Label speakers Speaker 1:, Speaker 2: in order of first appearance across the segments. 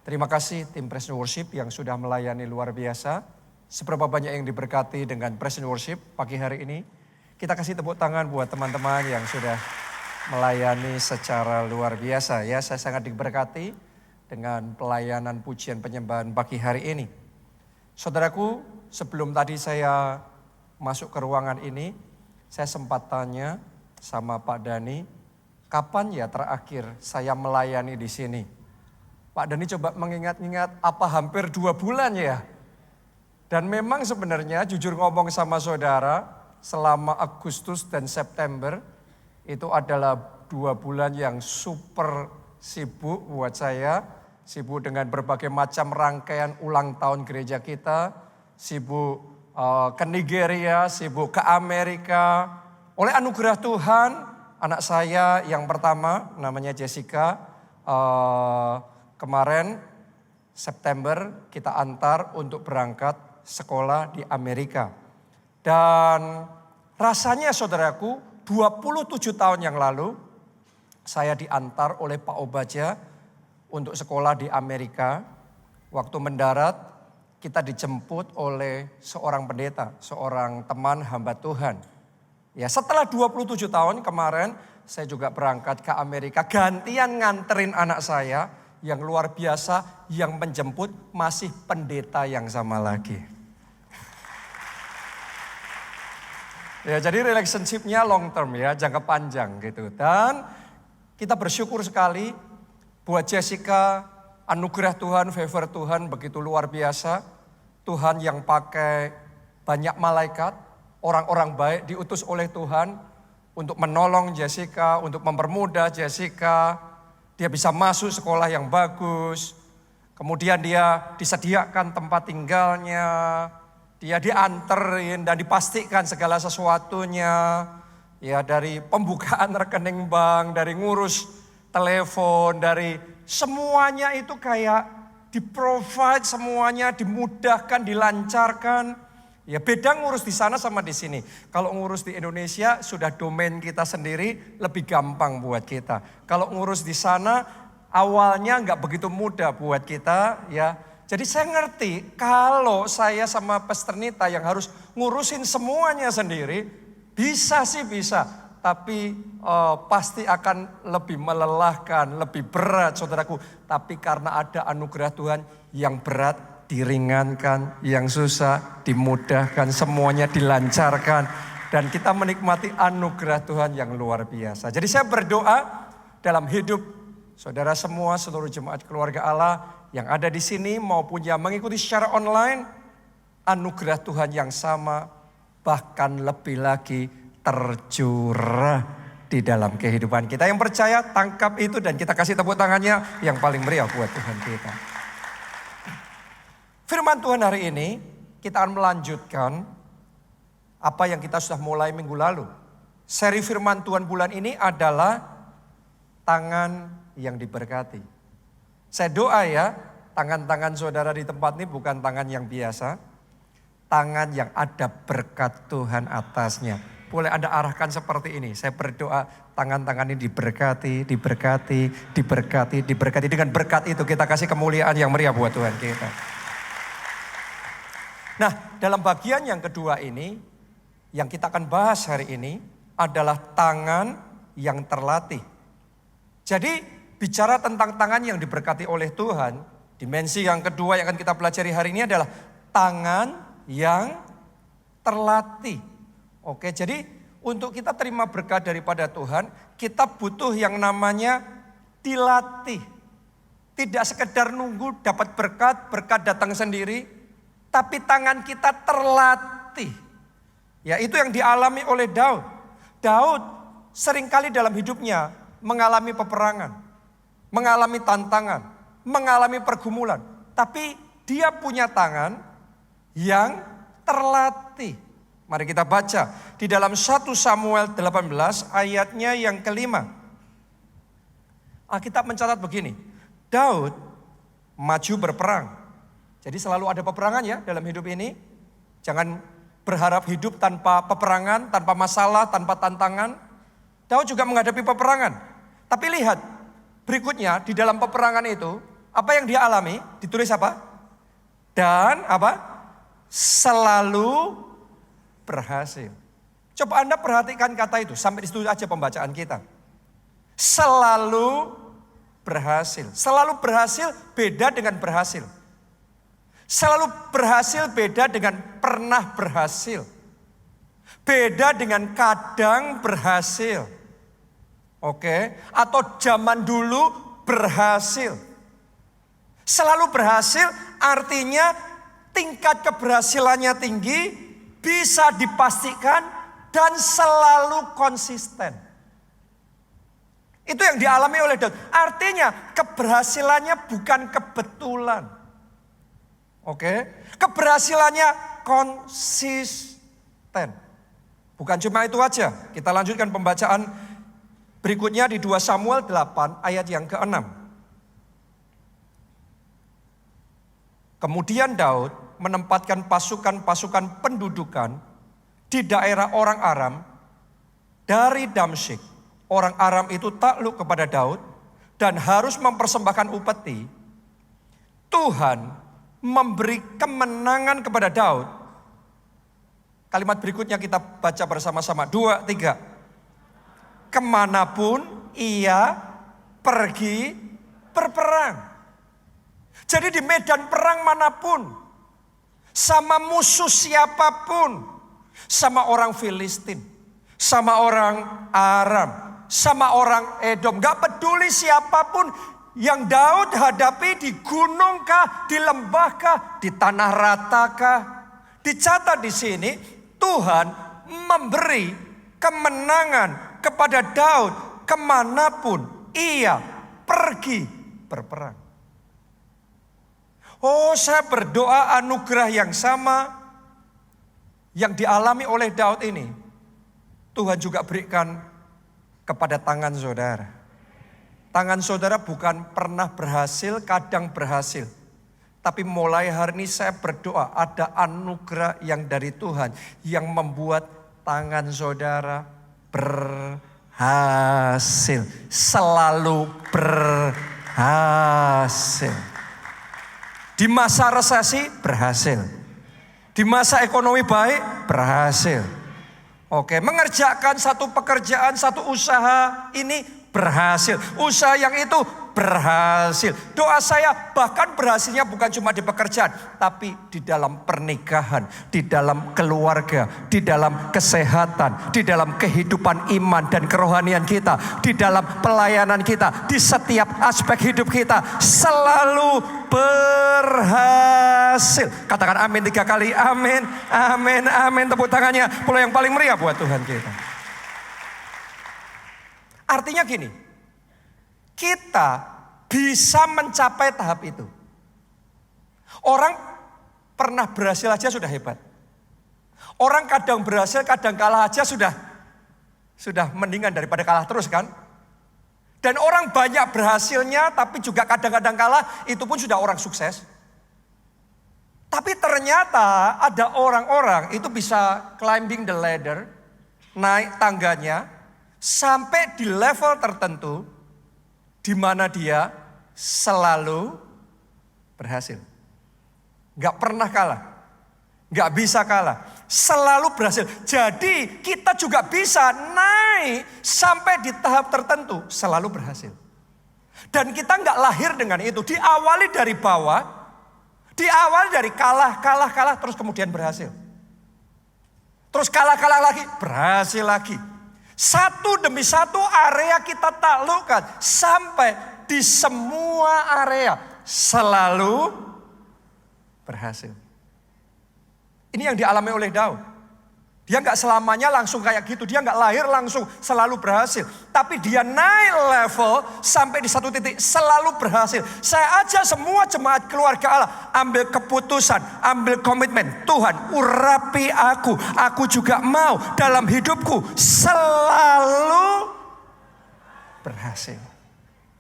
Speaker 1: Terima kasih tim Praise and Worship yang sudah melayani luar biasa. Seberapa banyak yang diberkati dengan Praise and Worship pagi hari ini. Kita kasih tepuk tangan buat teman-teman yang sudah melayani secara luar biasa. Ya, saya sangat diberkati dengan pelayanan pujian penyembahan pagi hari ini. Saudaraku, sebelum tadi saya masuk ke ruangan ini, saya sempat tanya sama Pak Dhani, kapan ya terakhir saya melayani di sini? Pak Dhani coba mengingat-ingat, apa hampir 2 bulan ya? Dan memang sebenarnya jujur ngomong sama saudara, selama Agustus dan September itu adalah 2 bulan yang super sibuk buat saya. Sibuk dengan berbagai macam rangkaian ulang tahun gereja kita. Sibuk ke Nigeria, sibuk ke Amerika. Oleh anugerah Tuhan, anak saya yang pertama namanya Jessica, kemarin September kita antar untuk berangkat sekolah di Amerika. Dan rasanya saudaraku 27 tahun yang lalu saya diantar oleh Pak Obaja untuk sekolah di Amerika. Waktu mendarat kita dijemput oleh seorang pendeta, seorang teman hamba Tuhan. Ya, setelah 27 tahun kemarin saya juga berangkat ke Amerika, gantian nganterin anak saya yang luar biasa, yang menjemput masih pendeta yang sama lagi. Ya, jadi relationship-nya long term ya, jangka panjang gitu. Dan kita bersyukur sekali buat Jessica, anugerah Tuhan, favor Tuhan begitu luar biasa. Tuhan yang pakai banyak malaikat, orang-orang baik diutus oleh Tuhan untuk menolong Jessica, untuk mempermudah Jessica. Dia bisa masuk sekolah yang bagus, kemudian dia disediakan tempat tinggalnya, dia dianterin dan dipastikan segala sesuatunya. Ya, dari pembukaan rekening bank, dari ngurus telepon, dari semuanya itu kayak di-provide, semuanya dimudahkan, dilancarkan. Ya, beda ngurus di sana sama di sini. Kalau ngurus di Indonesia sudah domain kita sendiri, lebih gampang buat kita. Kalau ngurus di sana awalnya nggak begitu mudah buat kita ya. Jadi saya ngerti kalau saya sama Pastor Nita yang harus ngurusin semuanya sendiri, bisa sih bisa. Tapi pasti akan lebih melelahkan, lebih berat saudaraku. Tapi karena ada anugerah Tuhan yang berat, diringankan, yang susah dimudahkan, semuanya dilancarkan. Dan kita menikmati anugerah Tuhan yang luar biasa. Jadi saya berdoa dalam hidup saudara semua, seluruh jemaat keluarga Allah yang ada di sini maupun yang mengikuti secara online, anugerah Tuhan yang sama bahkan lebih lagi tercurah di dalam kehidupan kita. Yang percaya tangkap itu dan kita kasih tepuk tangannya yang paling meriah buat Tuhan kita. Firman Tuhan hari ini kita akan melanjutkan apa yang kita sudah mulai minggu lalu. Seri firman Tuhan bulan ini adalah tangan yang diberkati. Saya doa ya, tangan-tangan saudara di tempat ini bukan tangan yang biasa. Tangan yang ada berkat Tuhan atasnya. Boleh Anda arahkan seperti ini. Saya berdoa tangan-tangan ini diberkati, diberkati, diberkati, diberkati. Dengan berkat itu kita kasih kemuliaan yang meriah buat Tuhan kita. Nah, dalam bagian yang kedua ini, yang kita akan bahas hari ini adalah tangan yang terlatih. Jadi, bicara tentang tangan yang diberkati oleh Tuhan, dimensi yang kedua yang akan kita pelajari hari ini adalah tangan yang terlatih. Oke, jadi untuk kita terima berkat daripada Tuhan, kita butuh yang namanya dilatih. Tidak sekedar nunggu dapat berkat, berkat datang sendiri. Tapi tangan kita terlatih. Ya, itu yang dialami oleh Daud. Daud seringkali dalam hidupnya mengalami peperangan, mengalami tantangan, mengalami pergumulan. Tapi dia punya tangan yang terlatih. Mari kita baca di dalam 1 Samuel 18 ayatnya yang kelima. Alkitab mencatat begini, Daud maju berperang. Jadi selalu ada peperangan ya dalam hidup ini. Jangan berharap hidup tanpa peperangan, tanpa masalah, tanpa tantangan. Daud juga menghadapi peperangan. Tapi lihat berikutnya di dalam peperangan itu Apa yang dia alami? Ditulis apa? Dan apa? Selalu berhasil. Coba Anda perhatikan kata itu. Sampai di situ aja pembacaan kita. Selalu berhasil. Selalu berhasil beda dengan berhasil. Selalu berhasil beda dengan pernah berhasil. Beda dengan kadang berhasil. Oke, atau zaman dulu berhasil. Selalu berhasil artinya tingkat keberhasilannya tinggi, bisa dipastikan dan selalu konsisten. Itu yang dialami oleh Daud. Artinya keberhasilannya bukan kebetulan. Oke, keberhasilannya konsisten. Bukan cuma itu aja. Kita lanjutkan pembacaan berikutnya di 2 Samuel 8 ayat yang ke-6. Kemudian Daud menempatkan pasukan-pasukan pendudukan di daerah orang Aram dari Damsyik. Orang Aram itu takluk kepada Daud dan harus mempersembahkan upeti. Tuhan memberi kemenangan kepada Daud. Kalimat berikutnya kita baca bersama-sama. 2, 3. Kemanapun ia pergi berperang. Jadi di medan perang manapun, sama musuh siapapun, sama orang Filistin, sama orang Aram, sama orang Edom, gak peduli siapapun yang Daud hadapi di gunung kah, di lembah kah, di tanah rata kah. Dicatat di sini, Tuhan memberi kemenangan kepada Daud kemanapun ia pergi berperang. Oh, saya berdoa anugerah yang sama yang dialami oleh Daud ini, Tuhan juga berikan kepada tangan saudara. Tangan saudara bukan pernah berhasil, kadang berhasil. Tapi mulai hari ini saya berdoa ada anugerah yang dari Tuhan yang membuat tangan saudara berhasil. Selalu berhasil. Di masa resesi berhasil. Di masa ekonomi baik berhasil. Oke, mengerjakan satu pekerjaan, satu usaha ini berhasil. Usaha yang itu berhasil. Doa saya bahkan berhasilnya bukan cuma di pekerjaan, tapi di dalam pernikahan, di dalam keluarga, di dalam kesehatan, di dalam kehidupan iman dan kerohanian kita, di dalam pelayanan kita, di setiap aspek hidup kita selalu berhasil. Katakan amin 3 kali. Amin, amin, amin. Tepuk tangannya. Pulau yang paling meriah buat Tuhan kita. Artinya gini, kita bisa mencapai tahap itu. Orang pernah berhasil aja sudah hebat. Orang kadang berhasil, kadang kalah aja sudah mendingan daripada kalah terus kan. Dan orang banyak berhasilnya tapi juga kadang-kadang kalah, itu pun sudah orang sukses. Tapi ternyata ada orang-orang itu bisa climbing the ladder, naik tangganya, sampai di level tertentu di mana dia selalu berhasil. Gak pernah kalah. Gak bisa kalah. Selalu berhasil. Jadi kita juga bisa naik sampai di tahap tertentu selalu berhasil. Dan kita gak lahir dengan itu. Diawali dari bawah. Diawali dari kalah terus kemudian berhasil. Terus kalah lagi, berhasil lagi. Satu demi satu area kita taklukkan sampai di semua area selalu berhasil. Ini yang dialami oleh Daud. Dia gak selamanya langsung kayak gitu. Dia gak lahir langsung selalu berhasil. Tapi dia naik level sampai di satu titik selalu berhasil. Saya ajak semua jemaat keluarga Allah ambil keputusan, ambil komitmen. Tuhan urapi aku. Aku juga mau dalam hidupku selalu berhasil.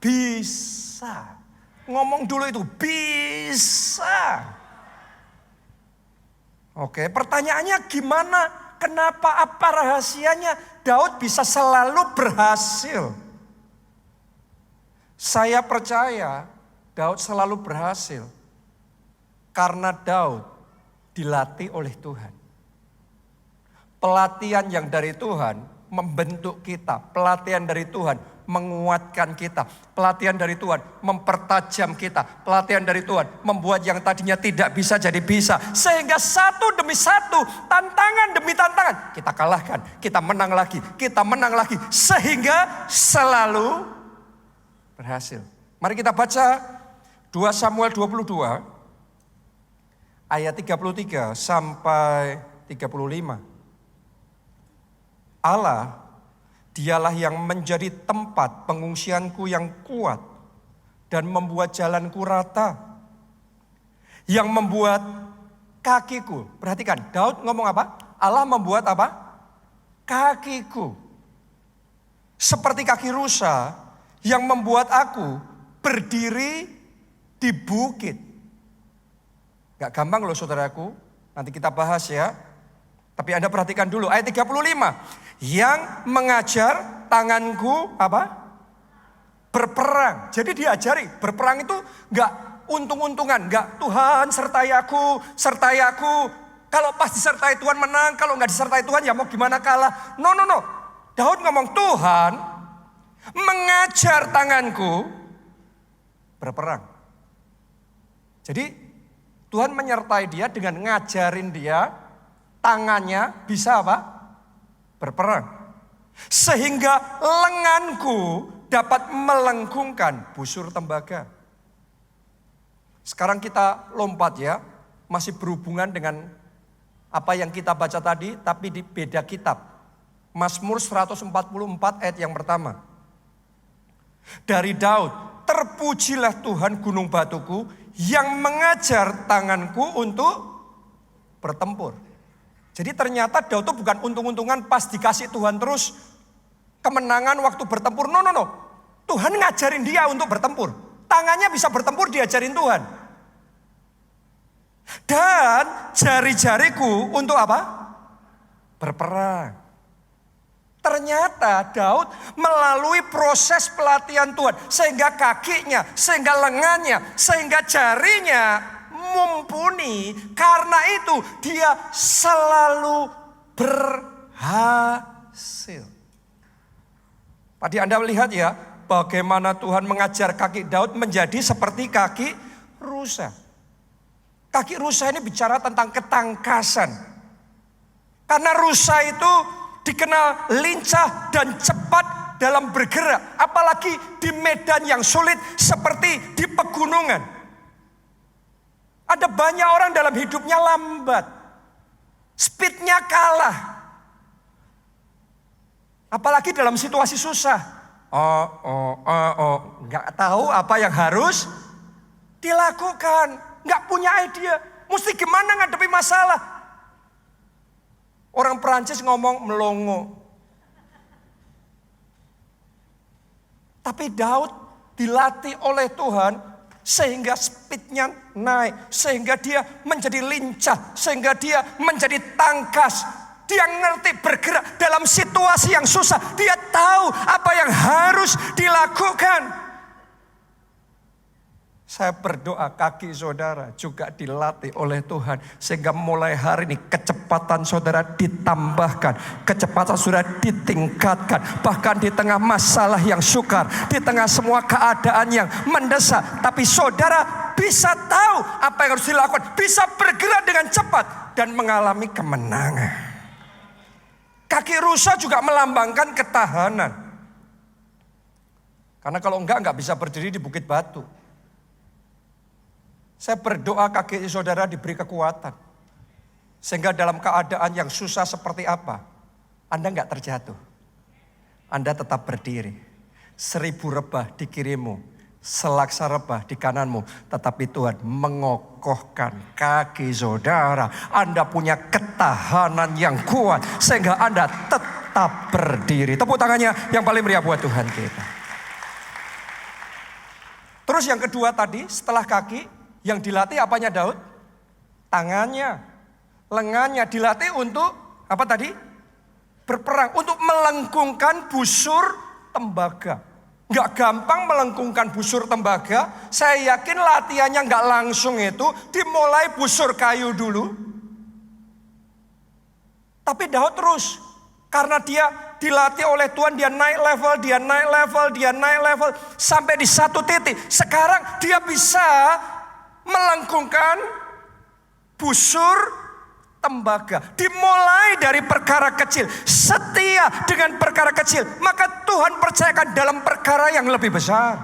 Speaker 1: Bisa. Ngomong dulu itu bisa. Oke, pertanyaannya gimana? Kenapa, apa rahasianya Daud bisa selalu berhasil? Saya percaya Daud selalu berhasil. Karena Daud dilatih oleh Tuhan. Pelatihan yang dari Tuhan membentuk kita. Pelatihan dari Tuhan menguatkan kita. Pelatihan dari Tuhan mempertajam kita. Pelatihan dari Tuhan membuat yang tadinya tidak bisa jadi bisa. Sehingga satu demi satu, tantangan demi tantangan, kita kalahkan. Kita menang lagi, kita menang lagi. Sehingga selalu berhasil. Mari kita baca 2 Samuel 22 ayat 33 sampai 35. Allah, dialah yang menjadi tempat pengungsianku yang kuat dan membuat jalanku rata. Yang membuat kakiku. Perhatikan, Daud ngomong apa? Allah membuat apa? Kakiku. Seperti kaki rusa yang membuat aku berdiri di bukit. Gak gampang loh saudaraku. Nanti kita bahas ya. Tapi Anda perhatikan dulu ayat 35. Yang mengajar tanganku apa? Berperang. Jadi diajari. Berperang itu gak untung-untungan. Gak Tuhan sertai aku, sertai aku. Kalau pas disertai Tuhan menang. Kalau gak disertai Tuhan ya mau gimana kalah. No. Daud ngomong Tuhan mengajar tanganku berperang. Jadi Tuhan menyertai dia dengan ngajarin dia tangannya bisa apa? Berperang. Sehingga lenganku dapat melengkungkan busur tembaga. Sekarang kita lompat ya. Masih berhubungan dengan apa yang kita baca tadi tapi di beda kitab. Mazmur 144 ayat yang pertama. Dari Daud, terpujilah Tuhan gunung batuku yang mengajar tanganku untuk bertempur. Jadi ternyata Daud itu bukan untung-untungan pas dikasih Tuhan terus kemenangan waktu bertempur. No. Tuhan ngajarin dia untuk bertempur. Tangannya bisa bertempur diajarin Tuhan. Dan jari-jariku untuk apa? Berperang. Ternyata Daud melalui proses pelatihan Tuhan. Sehingga kakinya, sehingga lengannya, sehingga jarinya mumpuni. Karena itu dia selalu berhasil. Tadi Anda melihat ya, bagaimana Tuhan mengajar kaki Daud menjadi seperti kaki rusa. Kaki rusa ini bicara tentang ketangkasan. Karena rusa itu dikenal lincah dan cepat dalam bergerak. Apalagi di medan yang sulit seperti di pegunungan. Ada banyak orang dalam hidupnya lambat. Speednya kalah. Apalagi dalam situasi susah. Nggak tahu apa yang harus dilakukan. Nggak punya ide. Mesti gimana ngadepi masalah. Orang Perancis ngomong melongo. Tapi Daud dilatih oleh Tuhan sehingga speednya naik. Sehingga dia menjadi lincah. Sehingga dia menjadi tangkas. Dia ngerti bergerak dalam situasi yang susah. Dia tahu apa yang harus dilakukan. Saya berdoa kaki saudara juga dilatih oleh Tuhan. Sehingga mulai hari ini kecepatan saudara ditambahkan. Kecepatan saudara ditingkatkan. Bahkan di tengah masalah yang sukar. Di tengah semua keadaan yang mendesak. Tapi saudara bisa tahu apa yang harus dilakukan. Bisa bergerak dengan cepat. Dan mengalami kemenangan. Kaki rusa juga melambangkan ketahanan. Karena kalau enggak bisa berdiri di bukit batu. Saya berdoa kaki saudara diberi kekuatan. Sehingga dalam keadaan yang susah seperti apa, Anda enggak terjatuh. Anda tetap berdiri. 1000 rebah di kirimu, selaksa rebah di kananmu. Tetapi Tuhan mengokohkan kaki saudara. Anda punya ketahanan yang kuat. Sehingga Anda tetap berdiri. Tepuk tangannya yang paling meriah buat Tuhan kita. Terus yang kedua tadi setelah kaki. Yang dilatih apanya Daud? Tangannya, lengannya dilatih untuk apa tadi? Berperang, untuk melengkungkan busur tembaga. nggak gampang melengkungkan busur tembaga. Saya yakin latihannya nggak langsung itu, dimulai busur kayu dulu. Tapi Daud terus, karena dia dilatih oleh Tuhan, dia naik level, dia naik level, dia naik level. Sampai di satu titik, sekarang dia bisa melengkungkan busur tembaga. Dimulai dari perkara kecil, setia dengan perkara kecil, maka Tuhan percayakan dalam perkara yang lebih besar.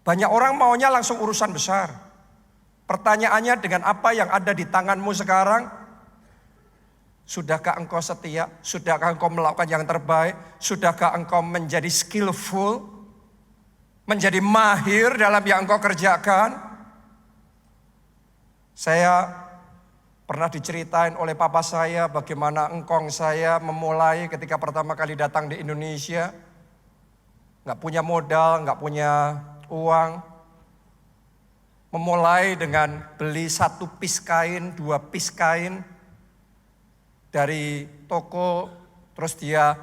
Speaker 1: Banyak orang maunya langsung urusan besar. Pertanyaannya, dengan apa yang ada di tanganmu sekarang, sudahkah engkau setia? Sudahkah engkau melakukan yang terbaik? Sudahkah engkau menjadi skillful? Menjadi mahir dalam yang engkau kerjakan? Saya pernah diceritain oleh papa saya bagaimana engkong saya memulai ketika pertama kali datang di Indonesia. Gak punya modal, gak punya uang. Memulai dengan beli 1 piece kain, 2 piece kain dari toko, terus dia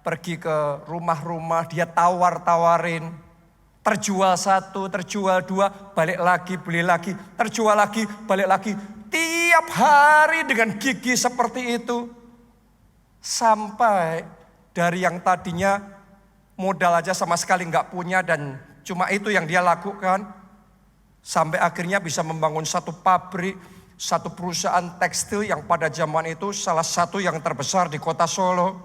Speaker 1: pergi ke rumah-rumah, dia tawar-tawarin. Terjual 1, terjual 2, balik lagi, beli lagi, terjual lagi, balik lagi. Tiap hari dengan gigi seperti itu. Sampai dari yang tadinya modal aja sama sekali nggak punya dan cuma itu yang dia lakukan. Sampai akhirnya bisa membangun satu pabrik, satu perusahaan tekstil yang pada zaman itu salah satu yang terbesar di kota Solo.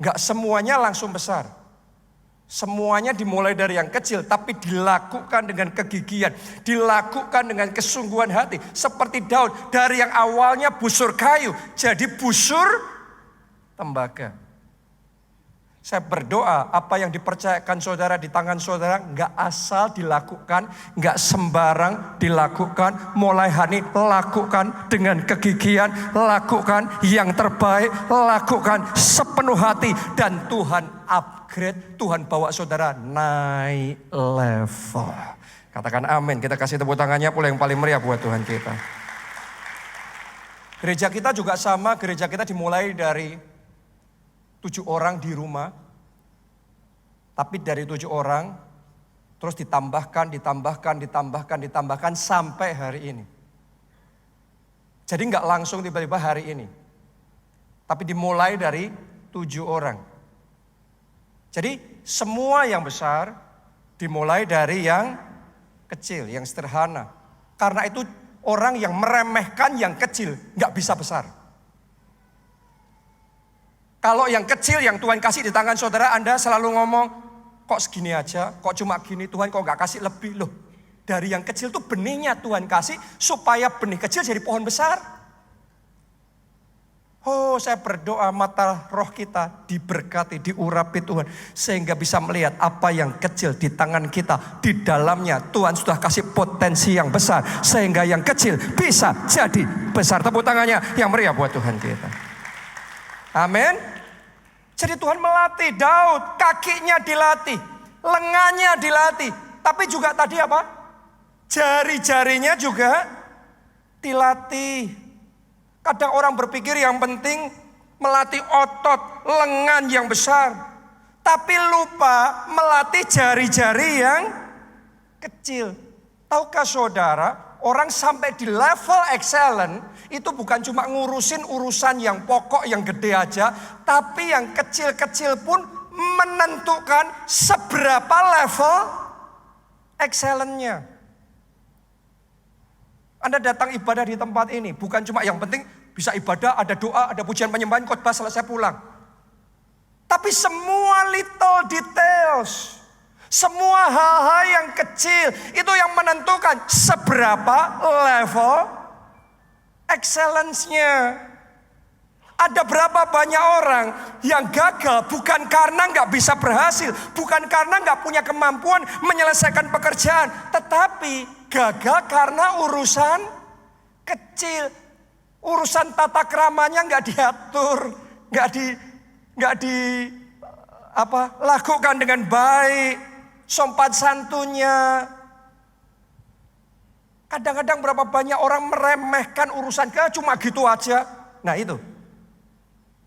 Speaker 1: Nggak semuanya langsung besar. Semuanya dimulai dari yang kecil, tapi dilakukan dengan kegigihan, dilakukan dengan kesungguhan hati. Seperti Daud, dari yang awalnya busur kayu, jadi busur tembaga. Saya berdoa apa yang dipercayakan saudara di tangan saudara nggak asal dilakukan, nggak sembarang dilakukan. Mulai hari ini lakukan dengan kegigihan, lakukan yang terbaik, lakukan sepenuh hati. Dan Tuhan upgrade, Tuhan bawa saudara naik level. Katakan amin, kita kasih tepuk tangannya pula yang paling meriah buat Tuhan kita. Gereja kita juga sama, gereja kita dimulai dari 7 orang di rumah, tapi dari 7 orang terus ditambahkan sampai hari ini. Jadi nggak langsung tiba-tiba hari ini, tapi dimulai dari 7 orang. Jadi semua yang besar dimulai dari yang kecil, yang sederhana. Karena itu orang yang meremehkan yang kecil nggak bisa besar. Kalau yang kecil yang Tuhan kasih di tangan saudara, Anda selalu ngomong, kok segini aja, kok cuma gini, Tuhan kok gak kasih lebih. Loh, dari yang kecil tuh benihnya Tuhan kasih supaya benih kecil jadi pohon besar. Oh, saya berdoa mata roh kita diberkati, diurapi Tuhan. Sehingga bisa melihat apa yang kecil di tangan kita. Di dalamnya Tuhan sudah kasih potensi yang besar. Sehingga yang kecil bisa jadi besar. Tepuk tangannya yang meriah buat Tuhan kita. Amin. Jadi Tuhan melatih Daud, kakinya dilatih, lengannya dilatih. Tapi juga tadi apa? Jari-jarinya juga dilatih. Kadang orang berpikir yang penting melatih otot, lengan yang besar. Tapi lupa melatih jari-jari yang kecil. Tahukah saudara, orang sampai di level excellent itu bukan cuma ngurusin urusan yang pokok, yang gede aja. Tapi yang kecil-kecil pun menentukan seberapa level excellent-nya. Anda datang ibadah di tempat ini, bukan cuma yang penting bisa ibadah, ada doa, ada pujian penyembahan, khotbah, selesai pulang. Tapi semua little details, semua hal-hal yang kecil, itu yang menentukan seberapa level excellence-nya. Ada berapa banyak orang yang gagal bukan karena gak bisa berhasil, bukan karena gak punya kemampuan menyelesaikan pekerjaan, tetapi gagal karena urusan kecil. Urusan tata keramanya gak diatur, gak lakukan dengan baik, sopan santunnya. Kadang-kadang berapa banyak orang meremehkan urusan cuma gitu aja. Nah itu.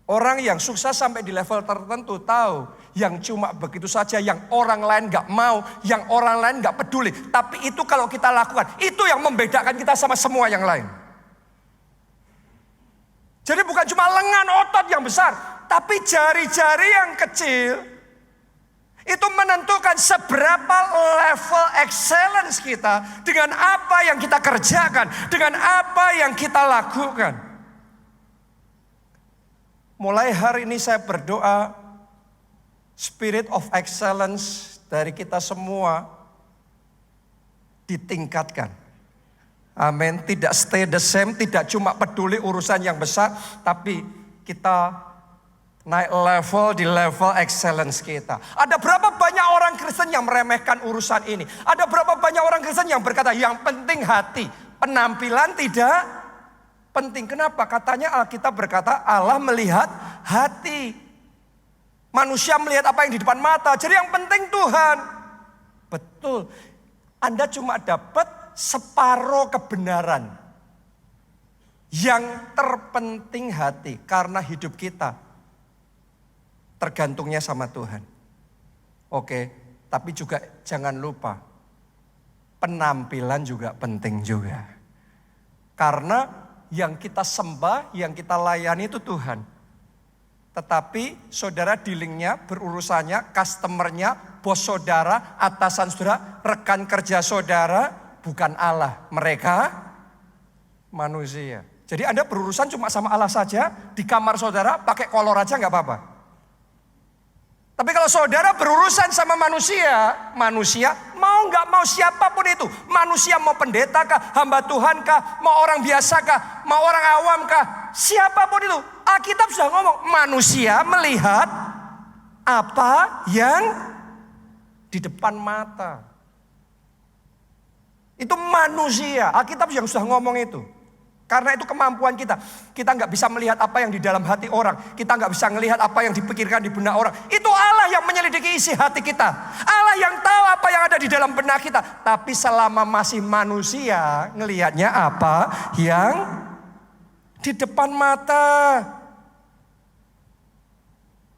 Speaker 1: Orang yang sukses sampai di level tertentu tahu yang cuma begitu saja, yang orang lain gak mau, yang orang lain gak peduli. Tapi itu kalau kita lakukan, itu yang membedakan kita sama semua yang lain. Jadi bukan cuma lengan otot yang besar, tapi jari-jari yang kecil itu menentukan seberapa level excellence kita dengan apa yang kita kerjakan, dengan apa yang kita lakukan. Mulai hari ini saya berdoa, spirit of excellence dari kita semua ditingkatkan. Amin. Tidak stay the same, tidak cuma peduli urusan yang besar, tapi kita naik level di level excellence kita. Ada berapa banyak orang Kristen yang meremehkan urusan ini? Ada berapa banyak orang Kristen yang berkata, yang penting hati, penampilan tidak penting. Kenapa? Katanya Alkitab berkata Allah melihat hati. Manusia melihat apa yang di depan mata. Jadi yang penting Tuhan. Betul. Anda cuma dapat separuh kebenaran. Yang terpenting hati. Karena hidup kita tergantungnya sama Tuhan. Oke. Tapi juga jangan lupa, penampilan juga penting juga. Karena yang kita sembah, yang kita layani itu Tuhan. Tetapi saudara dealingnya, berurusannya, customernya, bos saudara, atasan saudara, rekan kerja saudara, bukan Allah. Mereka manusia. Jadi Anda berurusan cuma sama Allah saja, di kamar saudara pakai kolor aja gak apa-apa. Tapi kalau saudara berurusan sama manusia, manusia mau gak mau siapapun itu. Manusia mau pendeta kah, hamba Tuhan kah, mau orang biasa kah, mau orang awam kah, siapapun itu. Alkitab sudah ngomong, manusia melihat apa yang di depan mata. Itu manusia, Alkitab yang sudah ngomong itu. Karena itu kemampuan kita. Kita nggak bisa melihat apa yang di dalam hati orang. Kita nggak bisa melihat apa yang dipikirkan di benak orang. Itu Allah yang menyelidiki isi hati kita. Allah yang tahu apa yang ada di dalam benak kita. Tapi selama masih manusia, ngelihatnya apa yang di depan mata.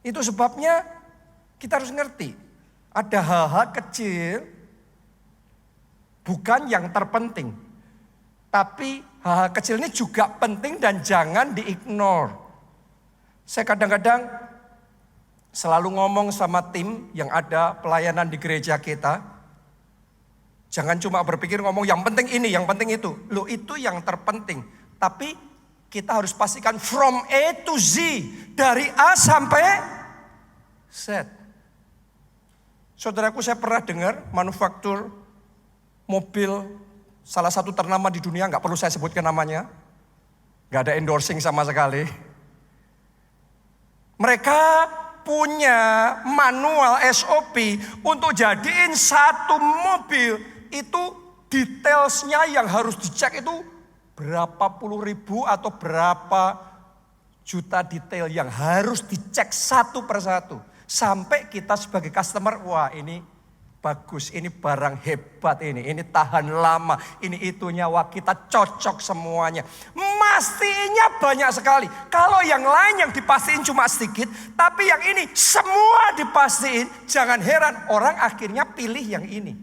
Speaker 1: Itu sebabnya kita harus ngerti. Ada hal-hal kecil bukan yang terpenting. Tapi hal-hal kecil ini juga penting dan jangan di-ignore. Saya kadang-kadang selalu ngomong sama tim yang ada pelayanan di gereja kita. Jangan cuma berpikir ngomong yang penting ini, yang penting itu. Loh, itu yang terpenting. Tapi kita harus pastikan from A to Z. Dari A sampai Z. Saudaraku, saya pernah dengar manufaktur mobil salah satu ternama di dunia, nggak perlu saya sebutkan namanya. Nggak ada endorsing sama sekali. Mereka punya manual SOP untuk jadiin satu mobil itu detailsnya yang harus dicek itu berapa puluh ribu atau berapa juta detail yang harus dicek satu persatu. Sampai kita sebagai customer, wah ini bagus, ini barang hebat ini tahan lama, ini itunya, wah kita cocok semuanya. Pastinya banyak sekali. Kalau yang lain yang dipastiin cuma sedikit, tapi yang ini semua dipastiin, jangan heran orang akhirnya pilih yang ini.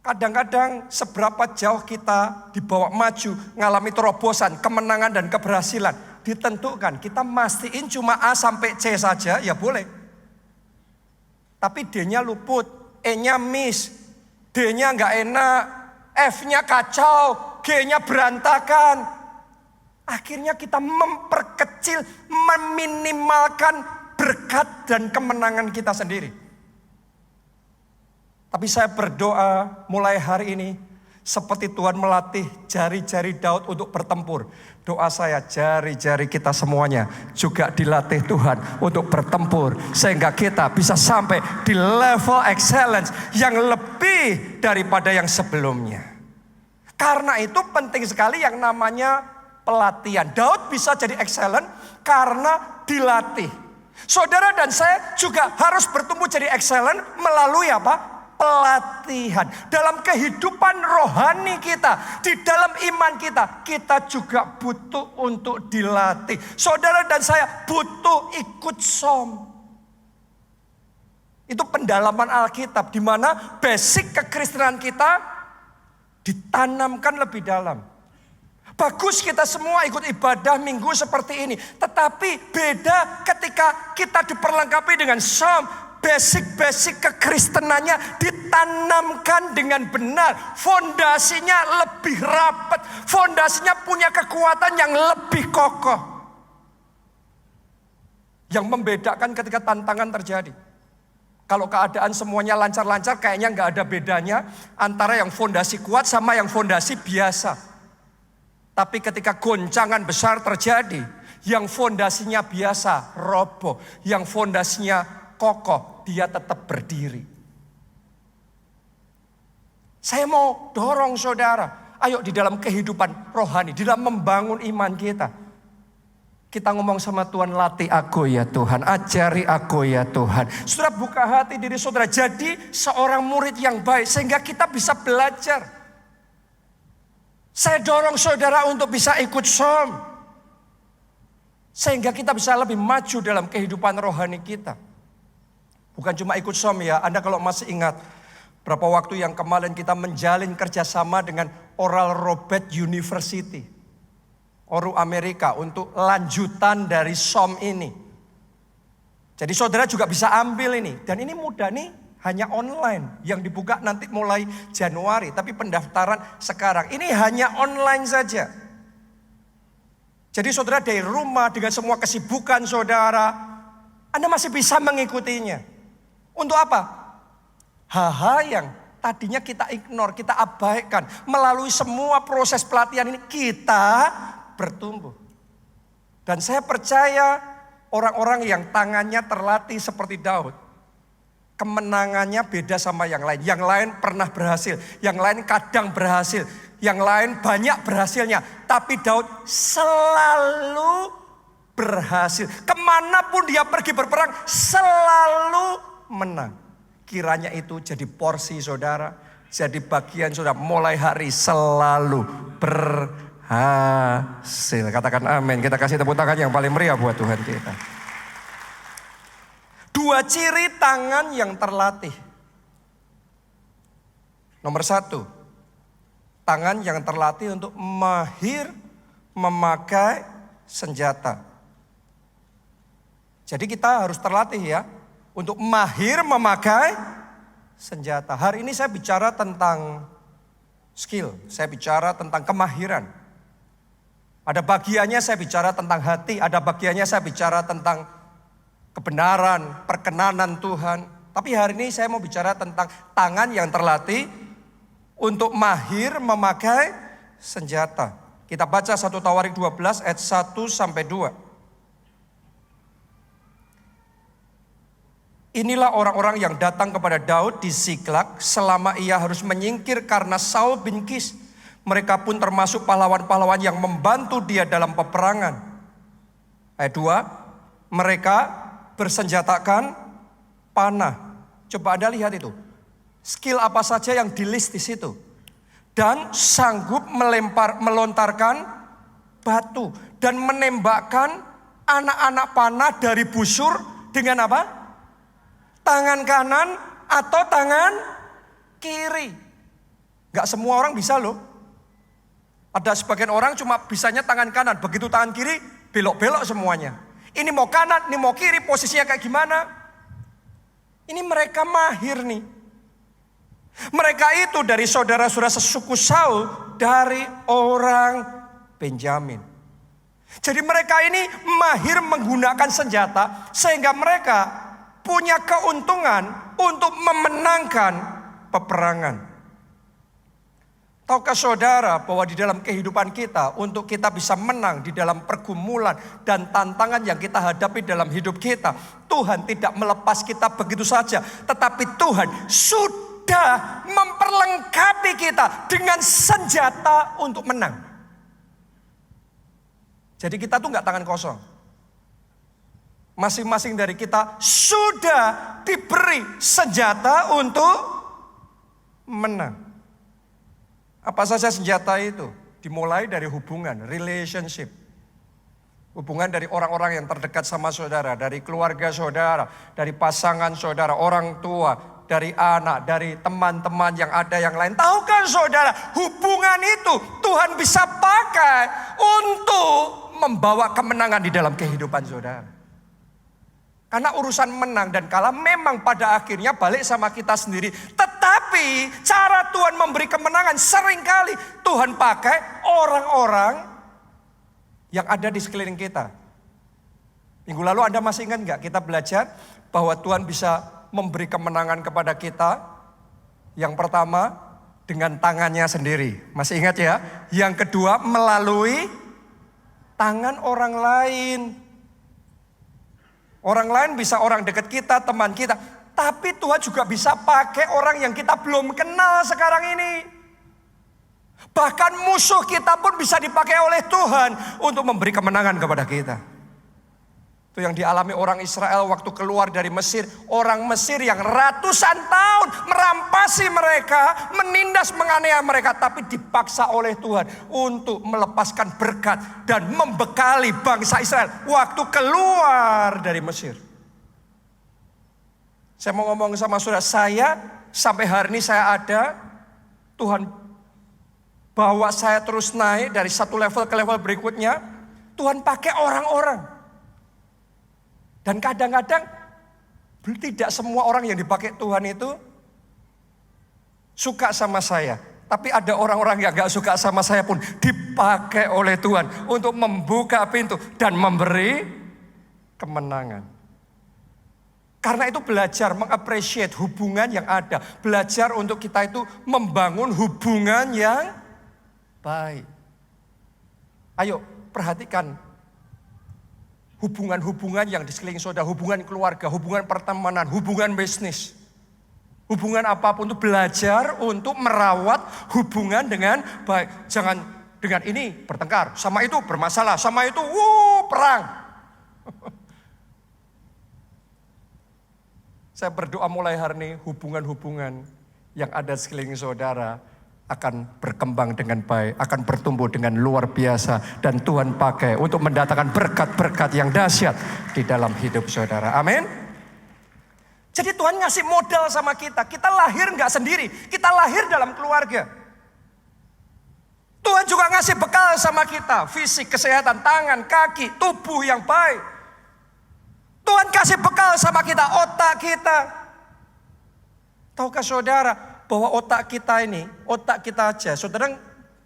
Speaker 1: Kadang-kadang seberapa jauh kita dibawa maju, ngalami terobosan, kemenangan dan keberhasilan, ditentukan. Kita mastiin cuma A sampai C saja, ya boleh. Tapi D-nya luput, E-nya miss, D-nya nggak enak, F-nya kacau, G-nya berantakan. Akhirnya kita memperkecil, meminimalkan berkat dan kemenangan kita sendiri. Tapi saya berdoa mulai hari ini, seperti Tuhan melatih jari-jari Daud untuk bertempur. Doa saya jari-jari kita semuanya juga dilatih Tuhan untuk bertempur. Sehingga kita bisa sampai di level excellence yang lebih daripada yang sebelumnya. Karena itu penting sekali yang namanya pelatihan. Daud bisa jadi excellent karena dilatih. Saudara dan saya juga harus bertumbuh jadi excellent melalui apa? pelatihan. Dalam kehidupan rohani kita, di dalam iman kita, kita juga butuh untuk dilatih. Saudara dan saya butuh ikut SOM. Itu pendalaman Alkitab, di mana basic kekristenan kita ditanamkan lebih dalam. Bagus kita semua ikut ibadah minggu seperti ini. Tetapi beda ketika kita diperlengkapi dengan SOM. Basic kekristenannya ditanamkan dengan benar. Fondasinya lebih rapat. Fondasinya punya kekuatan yang lebih kokoh. Yang membedakan ketika tantangan terjadi. Kalau keadaan semuanya lancar-lancar, kayaknya nggak ada bedanya antara yang fondasi kuat sama yang fondasi biasa. Tapi ketika goncangan besar terjadi, yang fondasinya biasa roboh, yang fondasinya kokoh, dia tetap berdiri. Saya mau dorong saudara, ayo di dalam kehidupan rohani, di dalam membangun iman kita. Kita ngomong sama Tuhan, latih aku ya Tuhan, ajari aku ya Tuhan. Saudara buka hati diri saudara, jadi seorang murid yang baik sehingga kita bisa belajar. Saya dorong saudara untuk bisa ikut SOM. Sehingga kita bisa lebih maju dalam kehidupan rohani kita. Bukan cuma ikut SOM ya, Anda kalau masih ingat berapa waktu yang kemarin kita menjalin kerjasama dengan Oral Roberts University, Oru Amerika, untuk lanjutan dari SOM ini. Jadi saudara juga bisa ambil ini, dan ini mudah nih, hanya online, yang dibuka nanti mulai Januari, tapi pendaftaran sekarang, ini hanya online saja. Jadi saudara dari rumah dengan semua kesibukan saudara, Anda masih bisa mengikutinya. Untuk apa? Hal-hal yang tadinya kita ignore, kita abaikan. Melalui semua proses pelatihan ini kita bertumbuh. Dan saya percaya orang-orang yang tangannya terlatih seperti Daud, kemenangannya beda sama yang lain. Yang lain pernah berhasil, yang lain kadang berhasil, yang lain banyak berhasilnya. Tapi Daud selalu berhasil. Kemanapun dia pergi berperang selalu menang. Kiranya itu jadi porsi saudara, jadi bagian saudara mulai hari selalu berhasil. Katakan amin. Kita kasih tepuk tangan yang paling meriah buat Tuhan kita. Dua ciri tangan yang terlatih. Nomor 1, tangan yang terlatih untuk mahir memakai senjata. Jadi kita harus terlatih ya, untuk mahir memakai senjata. Hari ini saya bicara tentang skill, saya bicara tentang kemahiran. Ada bagiannya saya bicara tentang hati, ada bagiannya saya bicara tentang kebenaran, perkenanan Tuhan. Tapi hari ini saya mau bicara tentang tangan yang terlatih untuk mahir memakai senjata. Kita baca 1 Tawarik 12 ayat 1 sampai 2. Inilah orang-orang yang datang kepada Daud di Ziklag selama ia harus menyingkir karena Saul bin Kis. Mereka pun termasuk pahlawan-pahlawan yang membantu dia dalam peperangan. Ayat 2, mereka bersenjatakan panah. Coba Anda lihat itu. Skill apa saja yang di list di situ. Dan sanggup melontarkan batu. Dan menembakkan anak-anak panah dari busur dengan apa? Tangan kanan atau tangan kiri. Gak semua orang bisa loh. Ada sebagian orang cuma bisanya tangan kanan. Begitu tangan kiri belok-belok semuanya. Ini mau kanan, ini mau kiri, posisinya kayak gimana. Ini mereka mahir nih. Mereka itu dari saudara-saudara sesuku Saul, dari orang Benjamin. Jadi mereka ini mahir menggunakan senjata sehingga mereka punya keuntungan untuk memenangkan peperangan. Tahukah saudara bahwa di dalam kehidupan kita, untuk kita bisa menang di dalam pergumulan dan tantangan yang kita hadapi dalam hidup kita, Tuhan tidak melepas kita begitu saja, tetapi Tuhan sudah memperlengkapi kita dengan senjata untuk menang. Jadi kita tuh gak tangan kosong. Masing-masing dari kita sudah diberi senjata untuk menang. Apa saja senjata itu? Dimulai dari hubungan, relationship. Hubungan dari orang-orang yang terdekat sama saudara, dari keluarga saudara, dari pasangan saudara, orang tua, dari anak, dari teman-teman yang ada yang lain. Tahukah saudara, hubungan itu Tuhan bisa pakai untuk membawa kemenangan di dalam kehidupan saudara. Karena urusan menang dan kalah memang pada akhirnya balik sama kita sendiri. Tetapi cara Tuhan memberi kemenangan seringkali Tuhan pakai orang-orang yang ada di sekeliling kita. Minggu lalu Anda masih ingat nggak kita belajar bahwa Tuhan bisa memberi kemenangan kepada kita. Yang pertama dengan tangannya sendiri. Masih ingat ya? Yang kedua melalui tangan orang lain. Orang lain bisa orang dekat kita, teman kita. Tapi Tuhan juga bisa pakai orang yang kita belum kenal sekarang ini. Bahkan musuh kita pun bisa dipakai oleh Tuhan untuk memberi kemenangan kepada kita. Itu yang dialami orang Israel waktu keluar dari Mesir. Orang Mesir yang ratusan tahun merampasi mereka, menindas menganiaya mereka. Tapi dipaksa oleh Tuhan untuk melepaskan berkat dan membekali bangsa Israel waktu keluar dari Mesir. Saya mau ngomong sama saudara, saya sampai hari ini saya ada, Tuhan bawa saya terus naik dari satu level ke level berikutnya. Tuhan pakai orang-orang. Dan kadang-kadang tidak semua orang yang dipakai Tuhan itu suka sama saya. Tapi ada orang-orang yang gak suka sama saya pun dipakai oleh Tuhan untuk membuka pintu dan memberi kemenangan. Karena itu belajar mengapresiasi hubungan yang ada. Belajar untuk kita itu membangun hubungan yang baik. Ayo perhatikan hubungan-hubungan yang di sekeliling saudara, hubungan keluarga, hubungan pertemanan, hubungan bisnis. Hubungan apapun itu belajar untuk merawat hubungan dengan baik. Jangan dengan ini bertengkar, sama itu bermasalah, sama itu perang. Saya berdoa mulai hari ini hubungan-hubungan yang ada di sekeliling saudara akan berkembang dengan baik, akan bertumbuh dengan luar biasa. Dan Tuhan pakai untuk mendatangkan berkat-berkat yang dahsyat di dalam hidup saudara. Amin. Jadi Tuhan ngasih modal sama kita. Kita lahir nggak sendiri, kita lahir dalam keluarga. Tuhan juga ngasih bekal sama kita. Fisik, kesehatan, tangan, kaki, tubuh yang baik. Tuhan kasih bekal sama kita, otak kita. Tahukah saudara bahwa otak kita ini, otak kita aja, saudara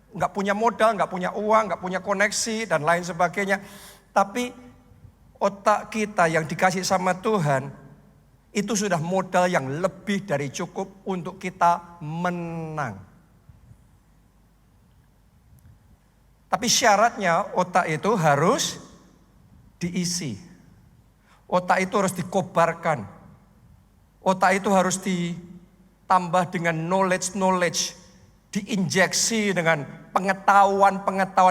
Speaker 1: nggak punya modal, nggak punya uang, nggak punya koneksi dan lain sebagainya. Tapi otak kita yang dikasih sama Tuhan, itu sudah modal yang lebih dari cukup untuk kita menang. Tapi syaratnya otak itu harus diisi. Otak itu harus dikobarkan. Otak itu harus ditambah dengan knowledge, diinjeksi dengan pengetahuan.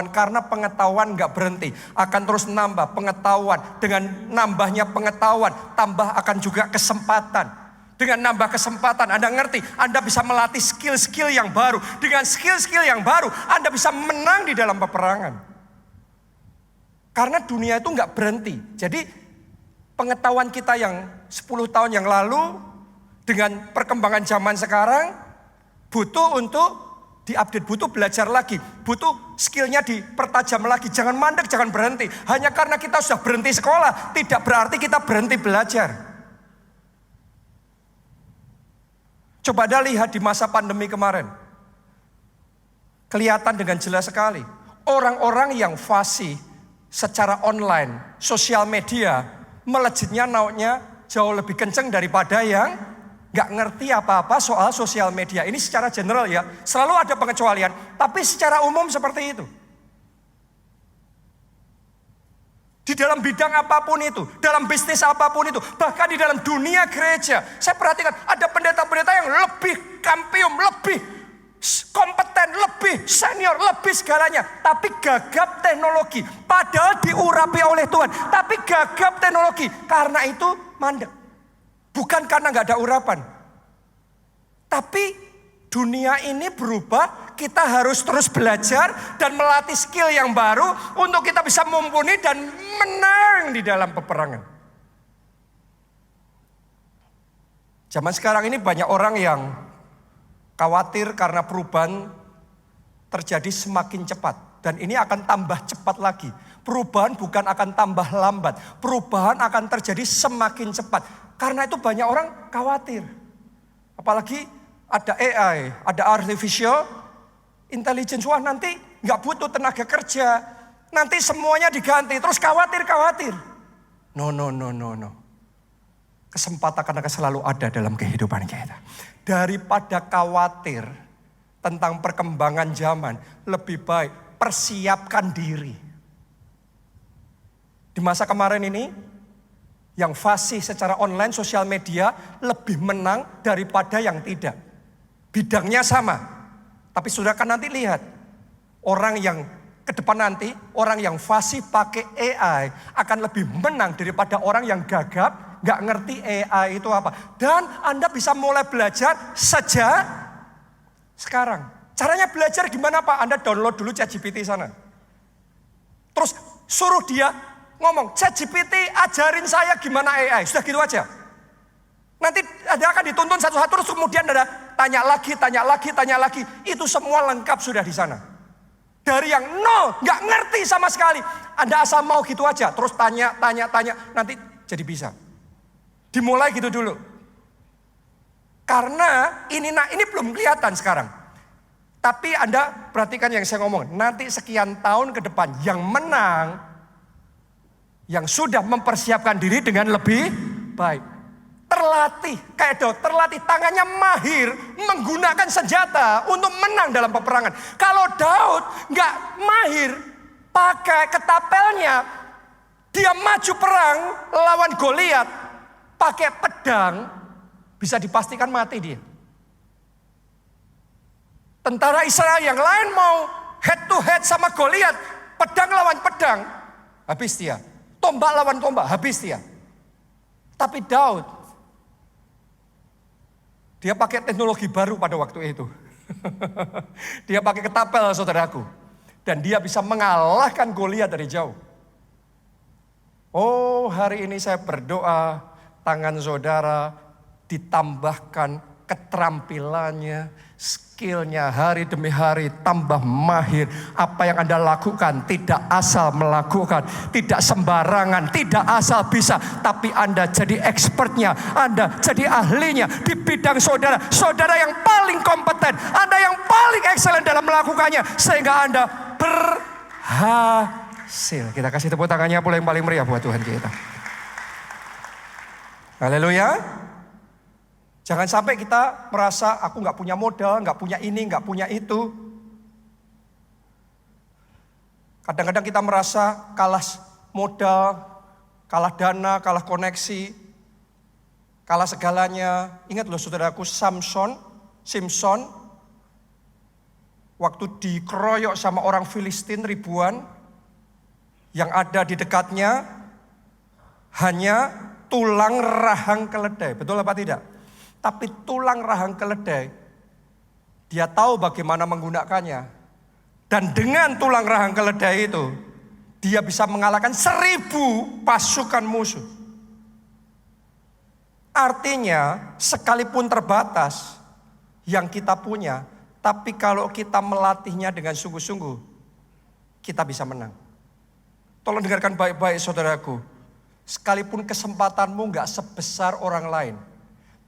Speaker 1: Karena pengetahuan gak berhenti, akan terus nambah pengetahuan. Dengan nambahnya pengetahuan, tambah akan juga kesempatan. Dengan nambah kesempatan, Anda ngerti, Anda bisa melatih skill-skill yang baru. Dengan skill-skill yang baru, Anda bisa menang di dalam peperangan. Karena dunia itu gak berhenti. Jadi pengetahuan kita yang 10 tahun yang lalu dengan perkembangan zaman sekarang butuh untuk diupdate, butuh belajar lagi, butuh skillnya dipertajam lagi. Jangan mandek, jangan berhenti. Hanya karena kita sudah berhenti sekolah, tidak berarti kita berhenti belajar. Coba Anda lihat di masa pandemi kemarin. Kelihatan dengan jelas sekali. Orang-orang yang fasih secara online, sosial media, melejitnya nauknya jauh lebih kenceng daripada yang gak ngerti apa-apa soal sosial media. Ini secara general ya, selalu ada pengecualian, tapi secara umum seperti itu. Di dalam bidang apapun itu, dalam bisnis apapun itu, bahkan di dalam dunia gereja. Saya perhatikan ada pendeta-pendeta yang lebih kampium, lebih kompeten, lebih senior, lebih segalanya. Tapi gagap teknologi. Padahal diurapi oleh Tuhan. Tapi gagap teknologi. Karena itu mandek. Bukan karena gak ada urapan. Tapi Dunia ini berubah, kita harus terus belajar dan melatih skill yang baru untuk kita bisa mumpuni dan menang di dalam peperangan. Zaman sekarang ini banyak orang yang khawatir karena perubahan terjadi semakin cepat. Dan ini akan tambah cepat lagi. Perubahan bukan akan tambah lambat. Perubahan akan terjadi semakin cepat. Karena itu banyak orang khawatir. Apalagi ada AI, ada artificial intelligence. Wah, nanti nggak butuh tenaga kerja. Nanti semuanya diganti. Terus khawatir. No. Kesempatan akan selalu ada dalam kehidupan kita. Daripada khawatir tentang perkembangan zaman, lebih baik persiapkan diri. Di masa kemarin ini, yang fasih secara online, sosial media, lebih menang daripada yang tidak. Bidangnya sama, tapi sudah kan nanti lihat, orang yang ke depan nanti, orang yang fasih pakai AI akan lebih menang daripada orang yang gagap, gak ngerti AI itu apa. Dan Anda bisa mulai belajar sejak sekarang. Caranya belajar gimana Pak? Anda download dulu ChatGPT sana. Terus suruh dia ngomong, ChatGPT ajarin saya gimana AI. Sudah gitu aja. Nanti Anda akan dituntun satu-satu, terus kemudian Anda tanya lagi. Itu semua lengkap sudah di sana. Dari yang nol, gak ngerti sama sekali. Anda asal mau gitu aja, terus tanya, nanti jadi bisa. Dimulai gitu dulu. Karena ini belum kelihatan sekarang. Tapi Anda perhatikan yang saya ngomong. Nanti sekian tahun ke depan yang menang, yang sudah mempersiapkan diri dengan lebih baik. Terlatih, kayak Daud, terlatih tangannya mahir menggunakan senjata untuk menang dalam peperangan. Kalau Daud nggak mahir pakai ketapelnya, dia maju perang lawan Goliat pakai pedang, bisa dipastikan mati dia. Tentara Israel yang lain mau head to head sama Goliat, pedang lawan pedang, habis dia. Tombak lawan tombak, habis dia. Tapi Daud, dia pakai teknologi baru pada waktu itu. Dia pakai ketapel, saudaraku. Dan dia bisa mengalahkan Goliat dari jauh. Oh, hari ini saya berdoa, tangan saudara ditambahkan keterampilannya, skillnya hari demi hari tambah mahir. Apa yang Anda lakukan tidak asal melakukan, tidak sembarangan, tidak asal bisa. Tapi Anda jadi expertnya, Anda jadi ahlinya di bidang saudara. Saudara yang paling kompeten, Anda yang paling excellent dalam melakukannya. Sehingga Anda berhasil. Kita kasih tepuk tangannya pula yang paling meriah buat Tuhan kita. Haleluya. Jangan sampai kita merasa aku gak punya modal, gak punya ini, gak punya itu. Kadang-kadang kita merasa kalah modal, kalah dana, kalah koneksi, kalah segalanya. Ingat loh saudaraku, Simpson, waktu dikeroyok sama orang Filistin ribuan, yang ada di dekatnya hanya tulang rahang keledai. Betul apa tidak? Tapi tulang rahang keledai, dia tahu bagaimana menggunakannya. Dan dengan tulang rahang keledai itu, dia bisa mengalahkan 1000 pasukan musuh. Artinya, sekalipun terbatas yang kita punya, tapi kalau kita melatihnya dengan sungguh-sungguh, kita bisa menang. Tolong dengarkan baik-baik saudaraku. Sekalipun kesempatanmu gak sebesar orang lain.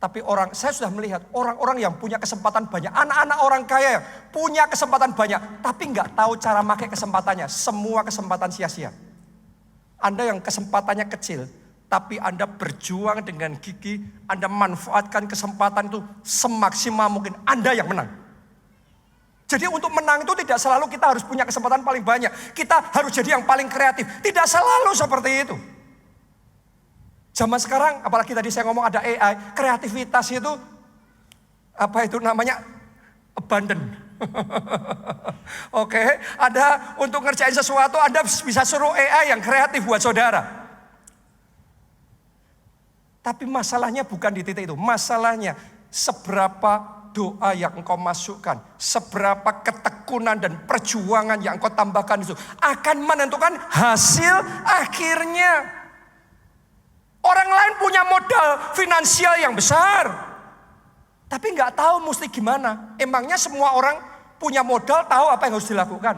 Speaker 1: Tapi saya sudah melihat orang-orang yang punya kesempatan banyak. Anak-anak orang kaya yang punya kesempatan banyak. Tapi gak tahu cara pakai kesempatannya. Semua kesempatan sia-sia. Anda yang kesempatannya kecil. Tapi Anda berjuang dengan gigih. Anda manfaatkan kesempatan itu semaksimal mungkin. Anda yang menang. Jadi untuk menang itu tidak selalu kita harus punya kesempatan paling banyak. Kita harus jadi yang paling kreatif. Tidak selalu seperti itu. Zaman sekarang, apalagi tadi saya ngomong ada AI, kreativitas itu, apa itu namanya, abundant. Oke, ada untuk ngerjain sesuatu, Anda bisa suruh AI yang kreatif buat saudara. Tapi masalahnya bukan di titik itu, masalahnya seberapa doa yang engkau masukkan, seberapa ketekunan dan perjuangan yang engkau tambahkan itu akan menentukan hasil akhirnya. Orang lain punya modal finansial yang besar, tapi nggak tahu mesti gimana. Emangnya semua orang punya modal tahu apa yang harus dilakukan?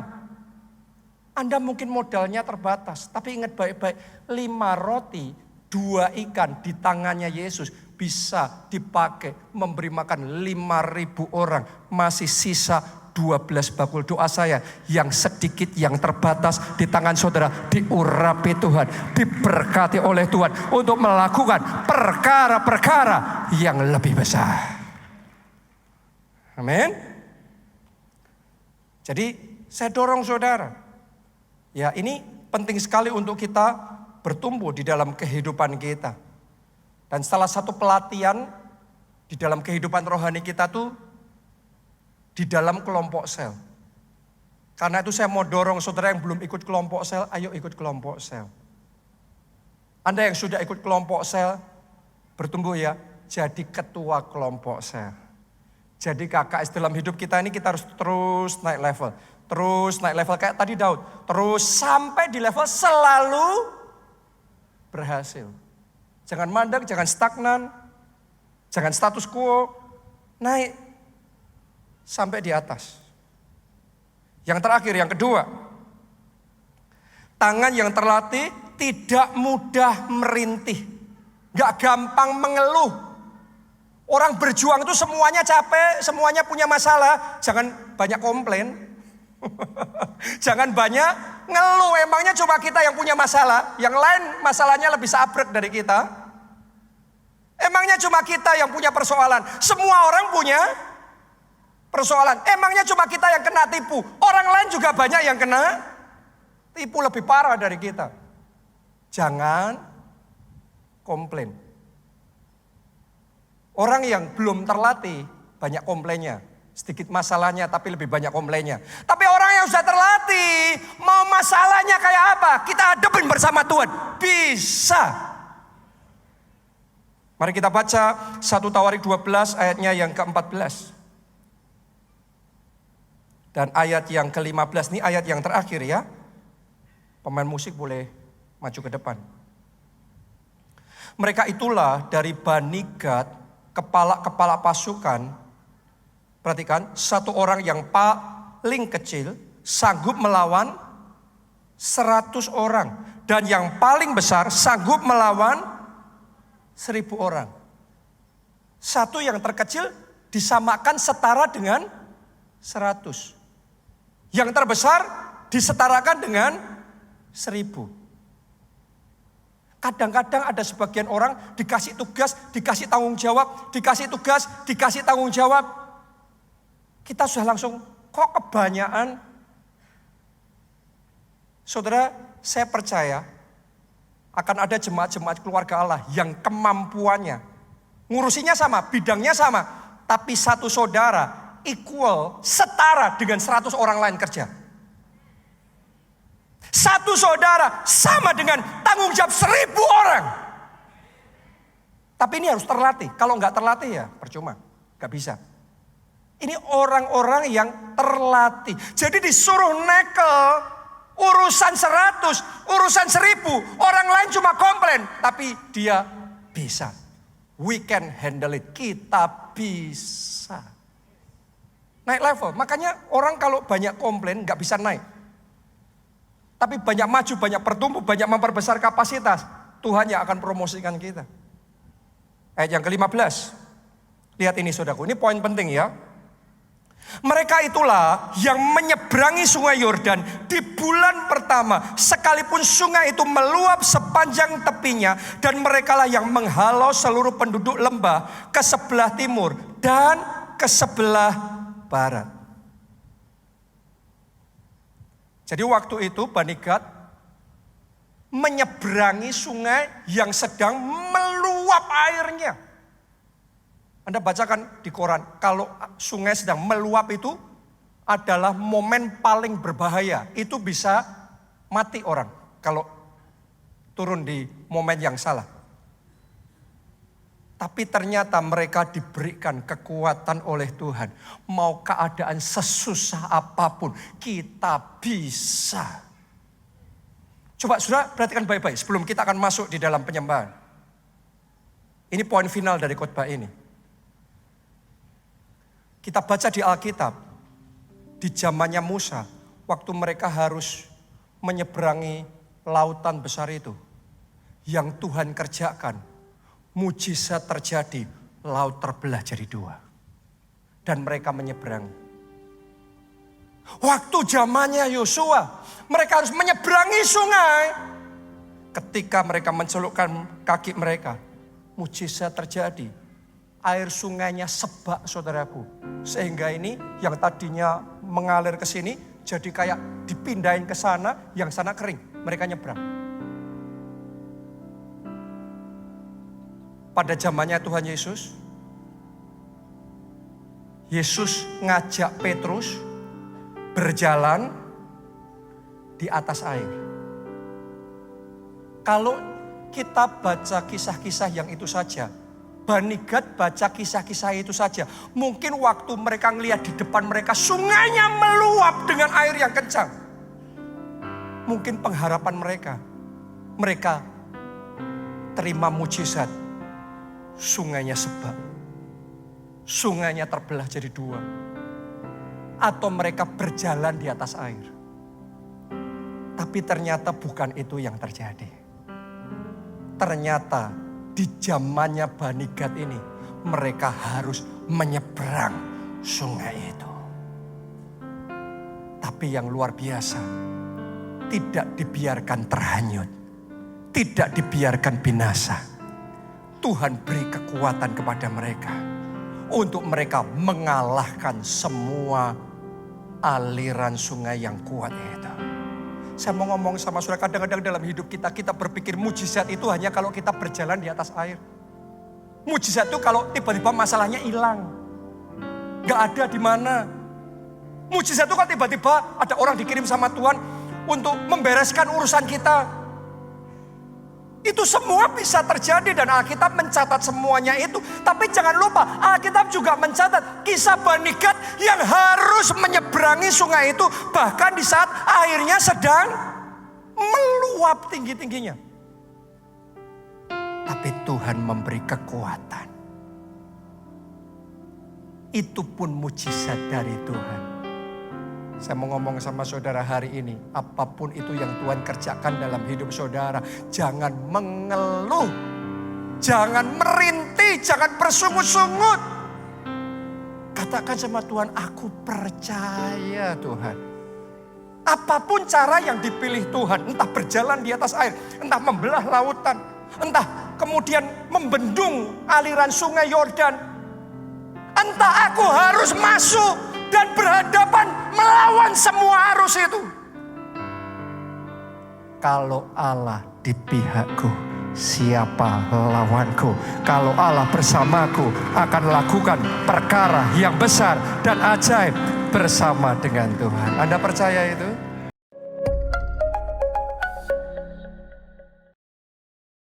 Speaker 1: Anda mungkin modalnya terbatas, tapi ingat baik-baik, 5 roti, 2 ikan di tangannya Yesus bisa dipakai memberi makan 5.000 orang. Masih sisa 12 bakul. Doa saya yang sedikit, yang terbatas di tangan saudara diurapi Tuhan, diberkati oleh Tuhan untuk melakukan perkara-perkara yang lebih besar. Amin. Jadi saya dorong saudara, ya ini penting sekali untuk kita bertumbuh di dalam kehidupan kita. Dan salah satu pelatihan di dalam kehidupan rohani kita tuh di dalam kelompok sel. Karena itu saya mau dorong saudara yang belum ikut kelompok sel, ayo ikut kelompok sel. Anda yang sudah ikut kelompok sel, bertumbuh ya, jadi ketua kelompok sel. Jadi KKS dalam hidup kita ini kita harus terus naik level. Terus naik level kayak tadi Daud. Terus sampai di level selalu berhasil. Jangan mandek, jangan stagnan, jangan status quo, naik sampai di atas. Yang terakhir, yang kedua, tangan yang terlatih tidak mudah merintih, gak gampang mengeluh. Orang berjuang itu semuanya capek, semuanya punya masalah, jangan banyak komplain. Jangan banyak ngeluh, emangnya cuma kita yang punya masalah, yang lain masalahnya lebih sabrek dari kita. Emangnya cuma kita yang punya persoalan, semua orang punya persoalan. Emangnya cuma kita yang kena tipu, orang lain juga banyak yang kena tipu lebih parah dari kita. Jangan komplain. Orang yang belum terlatih banyak komplainnya. Sedikit masalahnya tapi lebih banyak komplainnya. Tapi orang yang sudah terlatih, mau masalahnya kayak apa, kita hadapin bersama Tuhan. Bisa. Mari kita baca 1 Tawarik 12 ayatnya yang ke-14. Dan ayat yang ke-15, ini ayat yang terakhir ya. Pemain musik boleh maju ke depan. Mereka itulah dari Bani Gad, kepala-kepala pasukan. Perhatikan, satu orang yang paling kecil sanggup melawan 100 orang. Dan yang paling besar sanggup melawan 1.000 orang. Satu yang terkecil disamakan setara dengan 100. Yang terbesar disetarakan dengan 1.000. Kadang-kadang ada sebagian orang dikasih tugas, dikasih tanggung jawab, dikasih tugas, dikasih tanggung jawab. Kita sudah langsung, kok kebanyakan? Saudara, saya percaya akan ada jemaat-jemaat keluarga Allah yang kemampuannya, ngurusinya sama, bidangnya sama, tapi satu saudara equal, setara dengan 100 orang lain kerja. Satu saudara sama dengan tanggung jawab 1.000 orang. Tapi ini harus terlatih, kalau nggak terlatih ya percuma, nggak bisa. Ini orang-orang yang terlatih. Jadi disuruh nekel urusan 100, urusan 1.000. Orang lain cuma komplain, tapi dia bisa. We can handle it. Kita bisa. Naik level. Makanya orang kalau banyak komplain gak bisa naik. Tapi banyak maju, banyak bertumbuh, banyak memperbesar kapasitas. Tuhan yang akan promosikan kita. Ayat yang ke-15. Lihat ini saudaraku, ini poin penting ya. Mereka itulah yang menyeberangi sungai Yordan di bulan pertama, sekalipun sungai itu meluap sepanjang tepinya, dan merekalah yang menghalau seluruh penduduk lembah ke sebelah timur dan ke sebelah barat. Jadi waktu itu Bani Gad menyeberangi sungai yang sedang meluap airnya. Anda bacakan di koran, kalau sungai sedang meluap itu adalah momen paling berbahaya. Itu bisa mati orang kalau turun di momen yang salah. Tapi ternyata mereka diberikan kekuatan oleh Tuhan. Mau keadaan sesusah apapun, kita bisa. Coba saudara perhatikan baik-baik sebelum kita akan masuk di dalam penyembahan. Ini poin final dari khotbah ini. Kita baca di Alkitab, di zamannya Musa, waktu mereka harus menyeberangi lautan besar itu. Yang Tuhan kerjakan, mujizat terjadi, laut terbelah jadi 2. Dan mereka menyeberangi. Waktu zamannya Yosua, mereka harus menyeberangi sungai. Ketika mereka mencelupkan kaki mereka, mujizat terjadi. Air sungainya sebak, saudaraku. Sehingga ini yang tadinya mengalir ke sini, jadi kayak dipindahin ke sana, yang sana kering. Mereka nyebrang. Pada zamannya Tuhan Yesus, Yesus ngajak Petrus berjalan di atas air. Kalau kita baca kisah-kisah yang itu saja, Bani Gad baca kisah-kisah itu saja, mungkin waktu mereka ngelihat di depan mereka sungainya meluap dengan air yang kencang, mungkin pengharapan mereka terima mujizat, sungainya sebab, sungainya terbelah jadi 2, atau mereka berjalan di atas air. Tapi ternyata bukan itu yang terjadi. Ternyata di zamannya Bani Gad ini, mereka harus menyeberang sungai itu. Tapi yang luar biasa, tidak dibiarkan terhanyut, tidak dibiarkan binasa. Tuhan beri kekuatan kepada mereka untuk mereka mengalahkan semua aliran sungai yang kuat itu. Saya mau ngomong sama saudara, kadang-kadang dalam hidup kita berpikir mujizat itu hanya kalau kita berjalan di atas air. Mujizat itu kalau tiba-tiba masalahnya hilang, gak ada di mana. Mujizat itu kalau tiba-tiba ada orang dikirim sama Tuhan untuk membereskan urusan kita. Itu semua bisa terjadi dan Alkitab mencatat semuanya itu. Tapi jangan lupa, Alkitab juga mencatat kisah Bani Gad yang harus menyeberangi sungai itu. Bahkan di saat airnya sedang meluap tinggi-tingginya. Tapi Tuhan memberi kekuatan. Itu pun mujizat dari Tuhan. Saya mau ngomong sama saudara hari ini, apapun itu yang Tuhan kerjakan dalam hidup saudara, jangan mengeluh, jangan merintih, jangan bersungut-sungut. Katakan sama Tuhan, aku percaya Tuhan. Apapun cara yang dipilih Tuhan, entah berjalan di atas air, entah membelah lautan, entah kemudian membendung aliran sungai Yordan, entah aku harus masuk dan berhadapan melawan semua arus itu. Kalau Allah di pihakku, siapa lawanku? Kalau Allah bersamaku, akan lakukan perkara yang besar dan ajaib bersama dengan Tuhan. Anda percaya itu?